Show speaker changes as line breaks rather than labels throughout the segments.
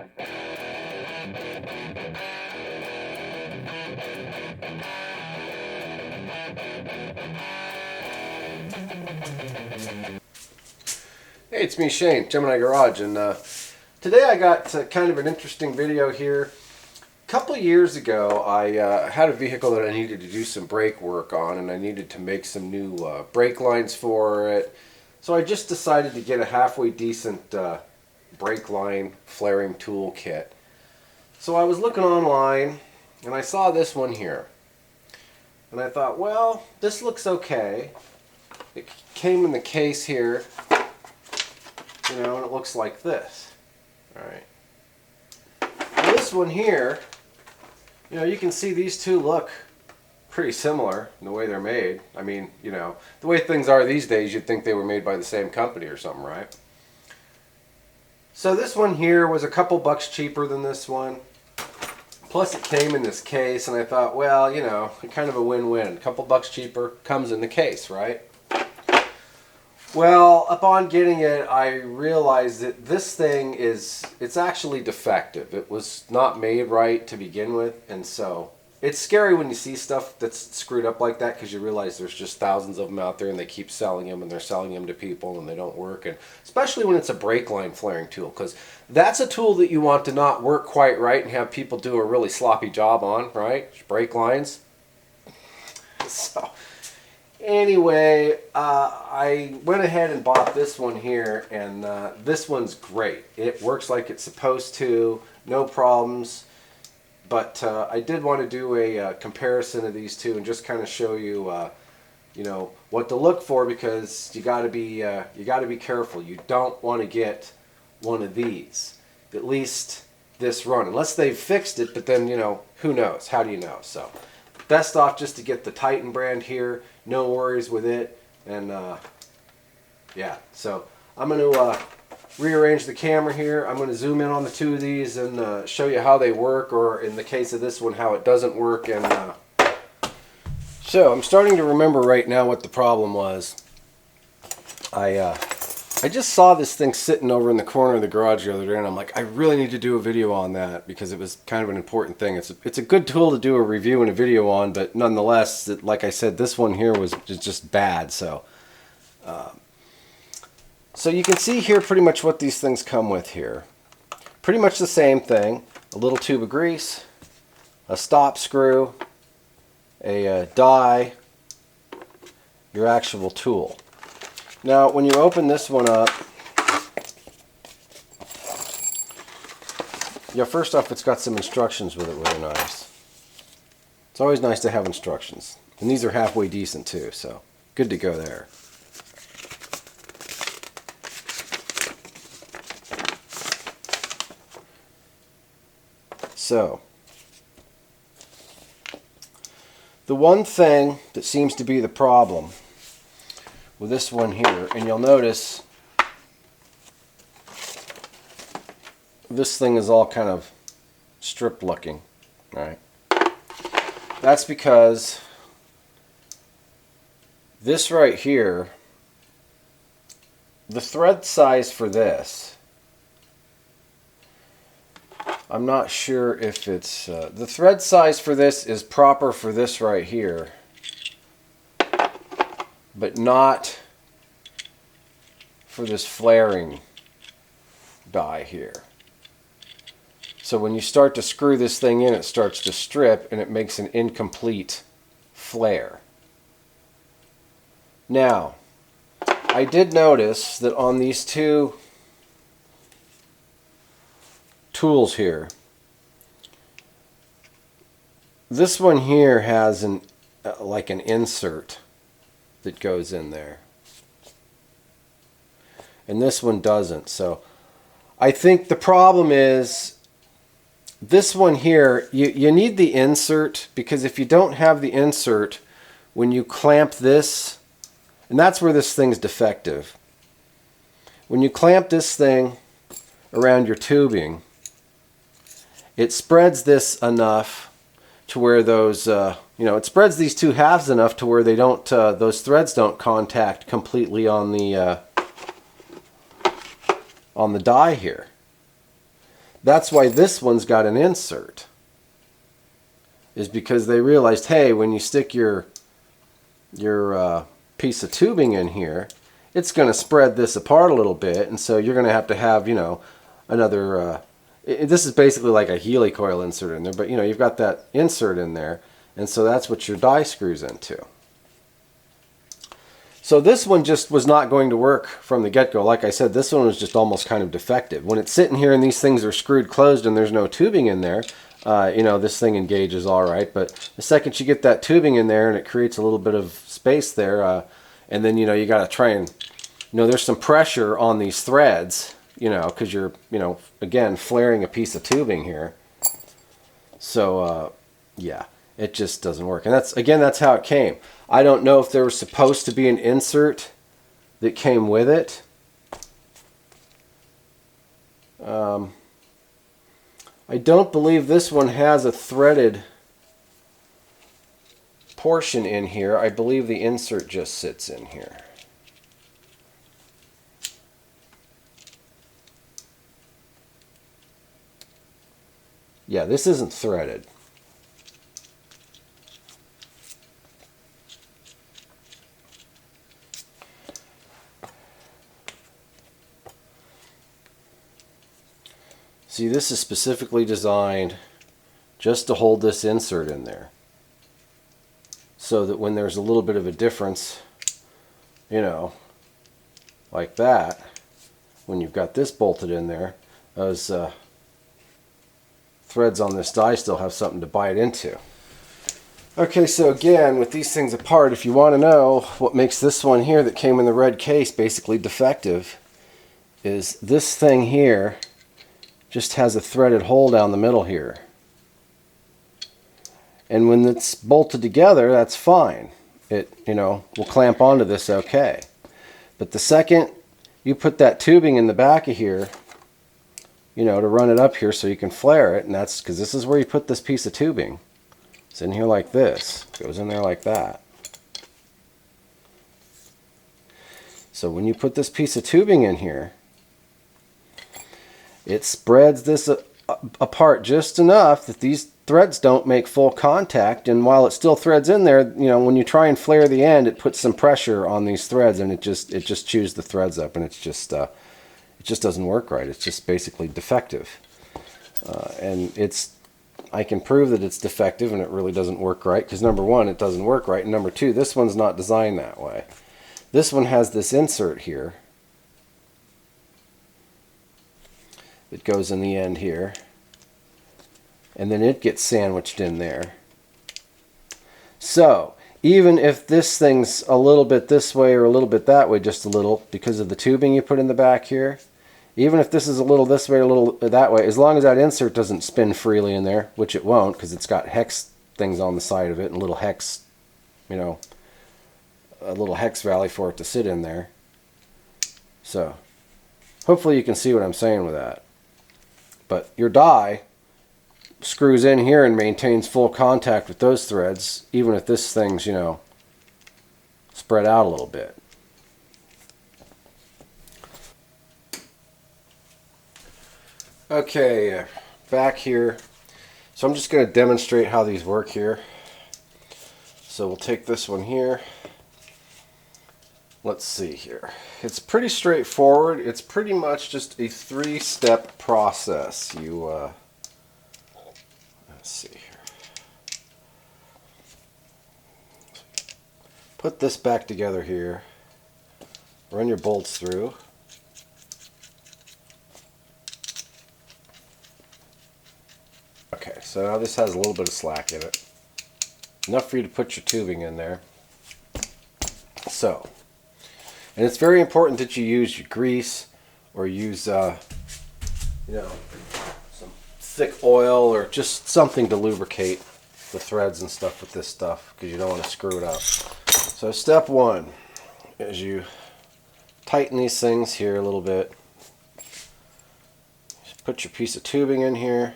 Hey, it's me, Shane, Gemini Garage, and today I got kind of an interesting video here. A couple of years ago, I had a vehicle that I needed to do some brake work on, and I needed to make some new brake lines for it. So I just decided to get a halfway decent brake line flaring tool kit. So I was looking online, and I saw this one here. And I thought, well, this looks okay. It came in the case here. You know, and it looks like this. Alright. This one here, you know, you can see these two look pretty similar in the way they're made. I mean, you know, the way things are these days, you'd think they were made by the same company or something, right? So this one here was a couple bucks cheaper than this one. Plus it came in this case, and I thought, well, you know, kind of a win-win. A couple bucks cheaper, comes in the case, right? Well, upon getting it, I realized that this thing it's actually defective. It was not made right to begin with, and so it's scary when you see stuff that's screwed up like that, because you realize there's just thousands of them out there, and they keep selling them, and they're selling them to people, and they don't work. And especially when it's a brake line flaring tool, because that's a tool that you want to not work quite right and have people do a really sloppy job on, right? Brake lines. So anyway, I went ahead and bought this one here, and this one's great. It works like it's supposed to, no problems. But I did want to do a comparison of these two and just kind of show you, you know, what to look for, because you got to be careful. You don't want to get one of these, at least this run, unless they've fixed it. But then, you know, who knows? How do you know? So best off just to get the Titan brand here. No worries with it. And yeah, so I'm going to rearrange the camera here. I'm going to zoom in on the two of these and show you how they work, or in the case of this one, how it doesn't work. And so I'm starting to remember right now what the problem was. I just saw this thing sitting over in the corner of the garage the other day, and I'm like, I really need to do a video on that, because it was kind of an important thing. It's a good tool to do a review and a video on, but nonetheless, like I said, this one here was just bad. So so you can see here pretty much what these things come with here. Pretty much the same thing. A little tube of grease, a stop screw, a die, your actual tool. Now, when you open this one up, yeah, first off, it's got some instructions with it, really nice. It's always nice to have instructions. And these are halfway decent too, so good to go there. So, the one thing that seems to be the problem with this one here, and you'll notice this thing is all kind of stripped looking, right? That's because this right here, the thread size for this, I'm not sure if it's the thread size for this is proper for this right here, but not for this flaring die here. So when you start to screw this thing in, it starts to strip, and it makes an incomplete flare. Now, I did notice that on these two tools here, this one here has an like an insert that goes in there, and this one doesn't. So I think the problem is this one here. You need the insert, because if you don't have the insert, when you clamp this, and that's where this thing's defective, when you clamp this thing around your tubing, it spreads this enough to where those, you know, it spreads these two halves enough to where they don't, those threads don't contact completely on the die here. That's why this one's got an insert. Is because they realized, hey, when you stick your piece of tubing in here, it's going to spread this apart a little bit, and so you're going to have, you know, another. This is basically like a helicoil insert in there, but you know, you've got that insert in there, and so that's what your die screws into. So this one just was not going to work from the get-go. Like I said, this one was just almost kind of defective. When it's sitting here and these things are screwed closed and there's no tubing in there, you know, this thing engages all right. But the second you get that tubing in there and it creates a little bit of space there, and then, you know, you got to try and, you know, there's some pressure on these threads, you know, because you're, you know, again, flaring a piece of tubing here. So, yeah, it just doesn't work. And that's, again, that's how it came. I don't know if there was supposed to be an insert that came with it. I don't believe this one has a threaded portion in here. I believe the insert just sits in here. Yeah, this isn't threaded. See, this is specifically designed just to hold this insert in there, so that when there's a little bit of a difference, you know, like that, when you've got this bolted in there, those threads on this die still have something to bite into. Okay, so again, with these things apart, if you want to know what makes this one here that came in the red case basically defective, is this thing here just has a threaded hole down the middle here. And when it's bolted together, that's fine. It, you know, will clamp onto this okay. But the second you put that tubing in the back of here, you know, to run it up here so you can flare it, and that's because this is where you put this piece of tubing. It's in here like this. It goes in there like that. So when you put this piece of tubing in here, it spreads this apart just enough that these threads don't make full contact, and while it still threads in there, you know, when you try and flare the end, it puts some pressure on these threads, and it just chews the threads up, and it just doesn't work right. It's just basically defective, and I can prove that it's defective and it really doesn't work right because, number one, it doesn't work right, and number two, this one's not designed that way. This one has this insert here that goes in the end here, and then it gets sandwiched in there. So even if this thing's a little bit this way or a little bit that way, just a little, because of the tubing you put in the back here, even if this is a little this way or a little that way, as long as that insert doesn't spin freely in there, which it won't because it's got hex things on the side of it and little hex, you know, a little hex valley for it to sit in there. So hopefully you can see what I'm saying with that. But your die screws in here and maintains full contact with those threads, even if this thing's, you know, spread out a little bit. Okay, back here. So I'm just going to demonstrate how these work here. So we'll take this one here. Let's see here. It's pretty straightforward. It's pretty much just a 3-step process. Let's see here. Put this back together here. Run your bolts through. Okay, so now this has a little bit of slack in it. Enough for you to put your tubing in there. So, and it's very important that you use your grease or use, you know, some thick oil or just something to lubricate the threads and stuff with this stuff because you don't want to screw it up. So step one is you tighten these things here a little bit. Just put your piece of tubing in here.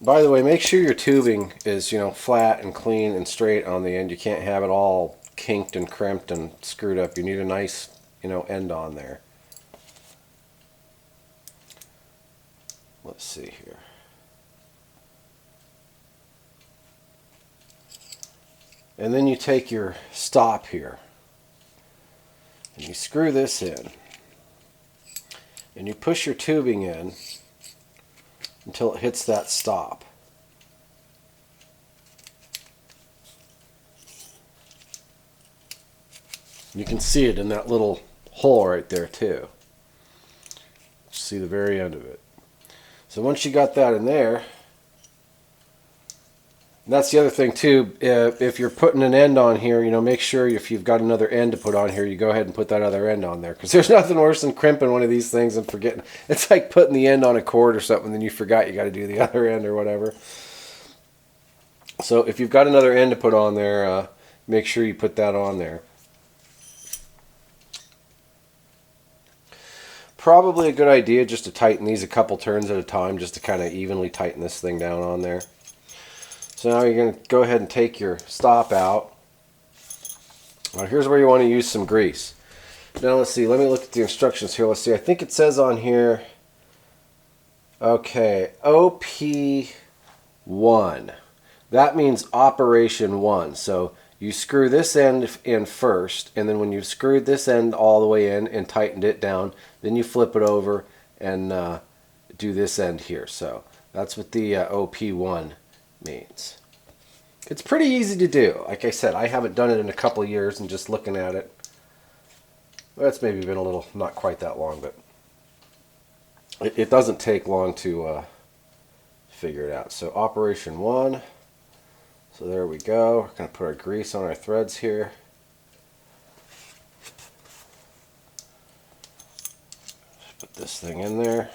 By the way, make sure your tubing is, you know, flat and clean and straight on the end. You can't have it all kinked and crimped and screwed up. You need a nice, you know, end on there. let's see here. And then you take your stop here and you screw this in and you push your tubing in until it hits that stop. You can see it in that little hole right there too. See the very end of it. So once you got that in there, and that's the other thing too, if you're putting an end on here, you know, make sure if you've got another end to put on here, you go ahead and put that other end on there, because there's nothing worse than crimping one of these things and forgetting. It's like putting the end on a cord or something, then you forgot you got to do the other end or whatever. So if you've got another end to put on there, make sure you put that on there. Probably a good idea just to tighten these a couple turns at a time, just to kind of evenly tighten this thing down on there. So now you're going to go ahead and take your stop out. Now here's where you want to use some grease. Now let's see, let me look at the instructions here. Let's see, I think it says on here, okay, OP1. That means operation 1. So you screw this end in first, and then when you've screwed this end all the way in and tightened it down, then you flip it over and do this end here. So that's what the OP1 means. It's pretty easy to do. Like I said, I haven't done it in a couple of years, and just looking at it, well, it's maybe been a little, not quite that long, but it doesn't take long to figure it out. So operation 1. So there we go. We're going to put our grease on our threads here. Just put this thing in there.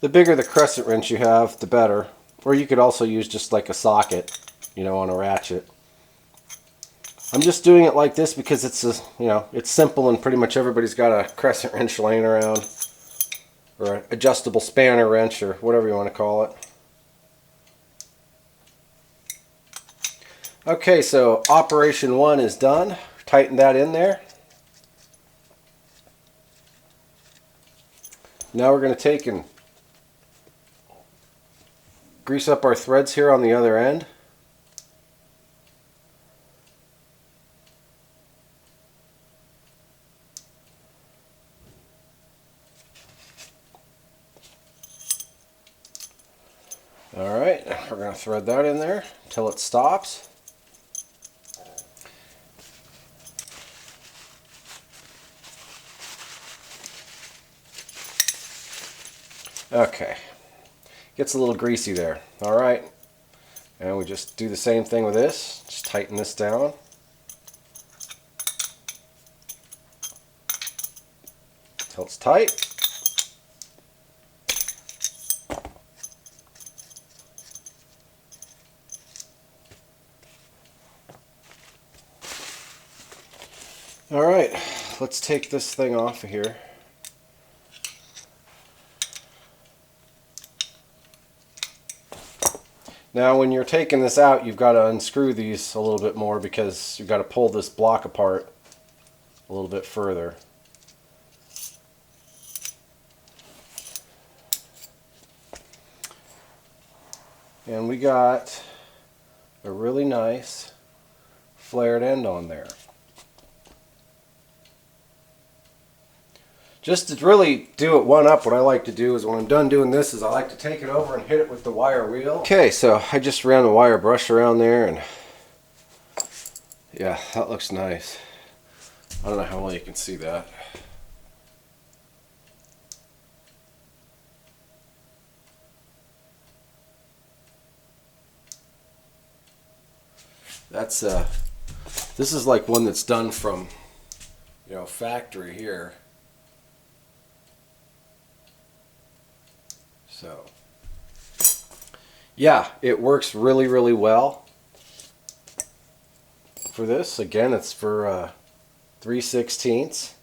The bigger the crescent wrench you have, the better. Or you could also use just like a socket, you know, on a ratchet. I'm just doing it like this because it's a, you know, it's simple, and pretty much everybody's got a crescent wrench laying around, or an adjustable spanner wrench, or whatever you want to call it. Okay, so operation 1 is done. Tighten that in there. Now we're going to take and grease up our threads here on the other end. Alright, we're going to thread that in there until it stops. Okay, gets a little greasy there. Alright, and we just do the same thing with this. Just tighten this down. Until it's tight. Alright, let's take this thing off of here. Now when you're taking this out, you've got to unscrew these a little bit more, because you've got to pull this block apart a little bit further. And we got a really nice flared end on there. Just to really do it one up, what I like to do is when I'm done doing this is I like to take it over and hit it with the wire wheel. Okay, so I just ran the wire brush around there, and yeah, that looks nice. I don't know how well you can see that. That's this is like one that's done from, you know, factory here. So, yeah, it works really, really well. for this. Again, it's for 3/16.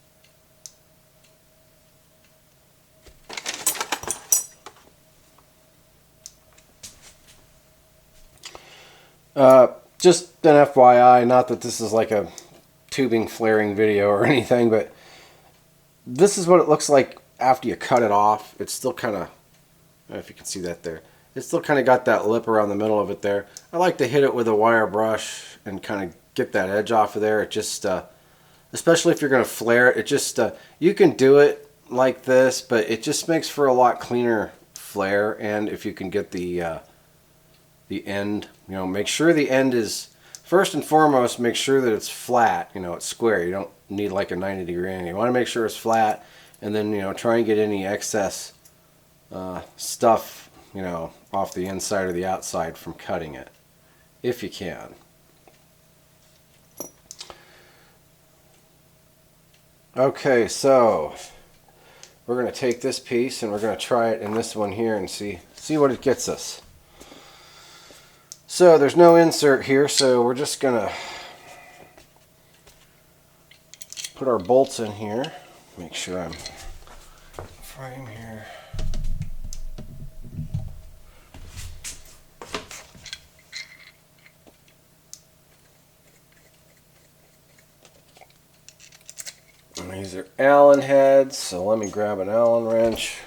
Just an FYI, not that this is like a tubing flaring video or anything, but this is what it looks like after you cut it off. It's still kind of, I don't know if you can see that there. It's still kind of got that lip around the middle of it there. I like to hit it with a wire brush and kind of get that edge off of there. It just, especially if you're going to flare it, it just, you can do it like this, but it just makes for a lot cleaner flare. And if you can get the end, you know, make sure the end is, first and foremost, make sure that it's flat, you know, it's square. You don't need like a 90-degree angle. You want to make sure it's flat, and then, you know, try and get any excess stuff, you know, off the inside or the outside from cutting it, if you can. Okay, so we're going to take this piece and we're going to try it in this one here and see what it gets us. So there's no insert here, so we're just going to put our bolts in here. Make sure I'm frame here. And these are Allen heads, so let me grab an Allen wrench.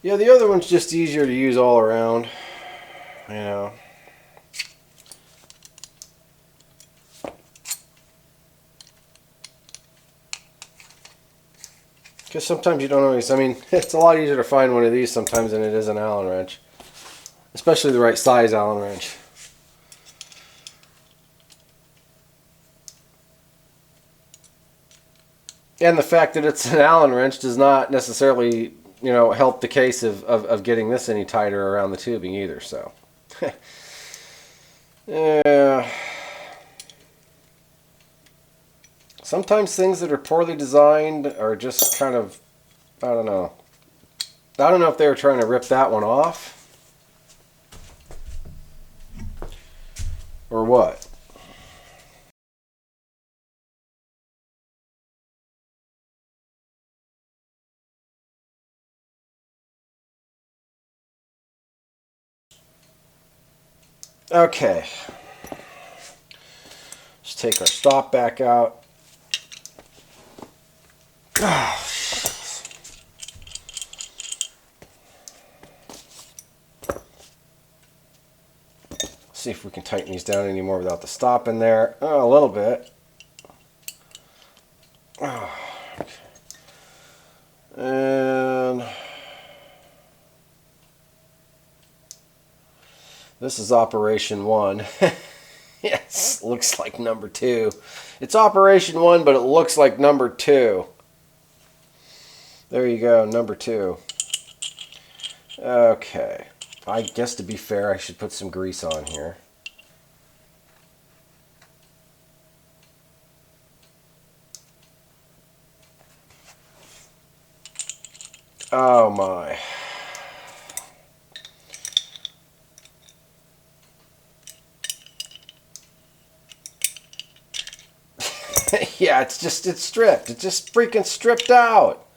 Yeah, the other one's just easier to use all around, you know. Because sometimes you don't always, I mean, it's a lot easier to find one of these sometimes than it is an Allen wrench. Especially the right size Allen wrench. And the fact that it's an Allen wrench does not necessarily, you know, help the case of getting this any tighter around the tubing either, so. Yeah. Sometimes things that are poorly designed are just kind of, I don't know. I don't know if they were trying to rip that one off or what. Okay. Let's take our stop back out. See if we can tighten these down anymore without the stop in there. Oh, a little bit. Oh, okay. And this is operation 1. Yes, looks like number 2. It's operation 1, but it looks like number 2. There you go, number 2. Okay. I guess to be fair, I should put some grease on here. Oh my. Yeah, it's stripped. It's just freaking stripped out.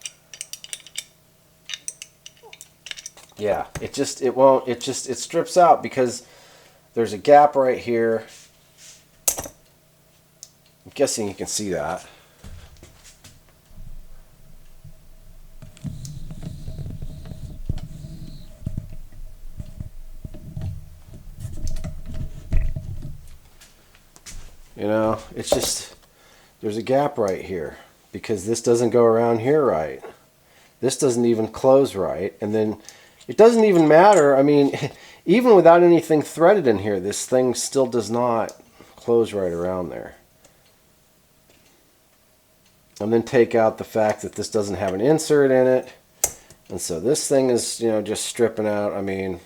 Yeah, it strips out because there's a gap right here. I'm guessing you can see that. You know, it's just, there's a gap right here because this doesn't go around here right. This doesn't even close right. And then it doesn't even matter. I mean, even without anything threaded in here, this thing still does not close right around there. And then take out the fact that this doesn't have an insert in it. And so this thing is, you know, just stripping out. I mean,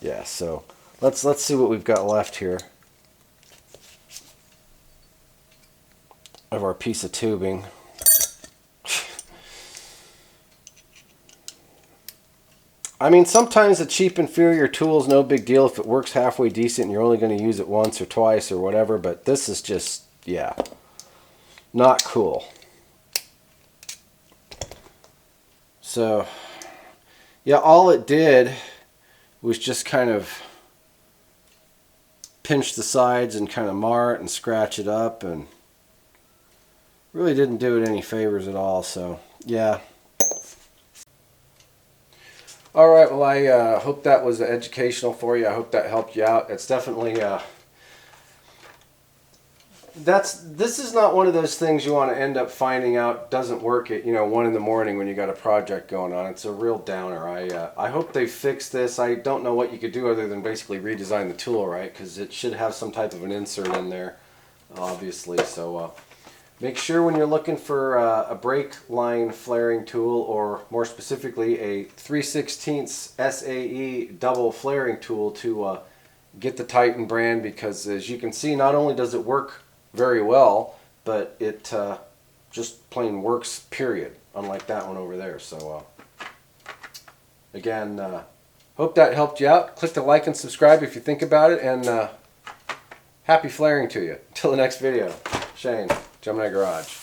yeah, so let's see what we've got left here of our piece of tubing. I mean, sometimes a cheap inferior tool is no big deal if it works halfway decent and you're only going to use it once or twice or whatever, but this is just, yeah, not cool. So, yeah, all it did was just kind of pinch the sides and kind of mar it and scratch it up, and really didn't do it any favors at all. So, yeah. All right, well, I hope that was educational for you. I hope that helped you out. It's definitely this is not one of those things you want to end up finding out doesn't work at 1 in the morning when you got a project going on. It's a real downer. I hope they fix this. I don't know what you could do other than basically redesign the tool, right? Because it should have some type of an insert in there, obviously. So make sure when you're looking for a brake line flaring tool, or more specifically a 3/16 SAE double flaring tool, to get the Titan brand, because as you can see, not only does it work very well, but it just plain works, period, unlike that one over there. So again, hope that helped you out. Click the like and subscribe if you think about it, and happy flaring to you. Till the next video. Shane, Gemini Garage.